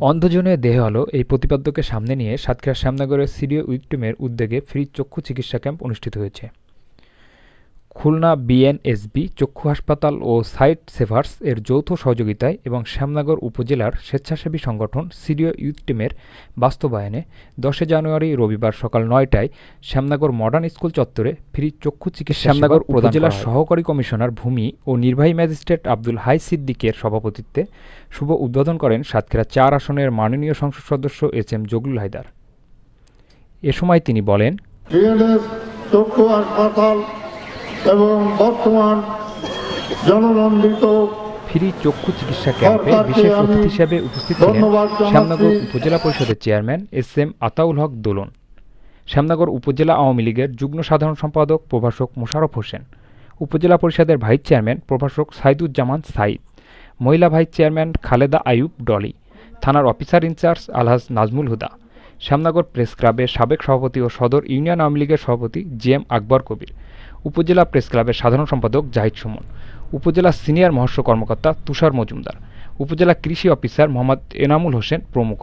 অন্ধজনে দেহে আলো এই প্রতিপাদ্যকে সামনে নিয়ে সাতক্ষীরার শ্যামনগরের সিডিও উইকটিমের উদ্যোগে ফ্রি চক্ষু চিকিৎসা ক্যাম্প অনুষ্ঠিত হয়েছে। খুলনা বিএনএসবি চক্ষু হাসপাতাল ও সাইট সেভার্স এর যৌথ সহযোগিতায় এবং শ্যামনগর উপজেলার স্বেচ্ছাসেবী সংগঠন সিডিও উইকটিমের বাস্তবায়নে 10 জানুয়ারি রবিবার সকাল 9টায় শ্যামনগর মডার্ন স্কুল চত্বরে ফ্রি চক্ষু চিকিৎসা শ্যামনগর উপজেলার সহকারী কমিশনার ভূমি ও নির্বাহী ম্যাজিস্ট্রেট আব্দুল হাই সিদ্দিকের সভাপতিত্বে শুভ উদ্বোধন করেন সাতক্ষীরা 4 আসনের মাননীয় সংসদ সদস্য এস.এম. জগলুল হায়দার। এ সময় তিনি বলেন, চক্ষু হাসপাতাল এবং বর্তমান জননন্দিত ফ্রি চক্ষু চিকিৎসা ক্যাম্পে বিশেষ অতিথি হিসেবে উপস্থিত ছিলেন শ্যামনগর উপজেলা পরিষদের চেয়ারম্যান এস.এম. আতাউল হক দোলন, শ্যামনগর উপজেলা আওয়ামী লীগের যুগ্ম সাধারণ সম্পাদক প্রভাষক মোশাররফ হোসেন, উপজেলা পরিষদের ভাইস চেয়ারম্যান প্রভাষক সাইদুজ্জামান সাইদ, মহিলা ভাইস চেয়ারম্যান খালেদা আইয়ুব ডলি, থানার অফিসার ইনচার্জ আলহাজ নাজমুল হুদা, শ্যামনগর প্রেস ক্লাবের সাবেক সভাপতি ও সদর ইউনিয়ন আওয়ামী লীগের সভাপতি জি.এম. আকবর কবির, উপজেলা প্রেস ক্লাবের সাধারণ সম্পাদক জাহিদ সুমন, উপজেলা সিনিয়র মৎস্য কর্মকর্তা তুষার মজুমদার, উপজেলা কৃষি অফিসার মোহাম্মদ এনামুল হোসেন প্রমুখ।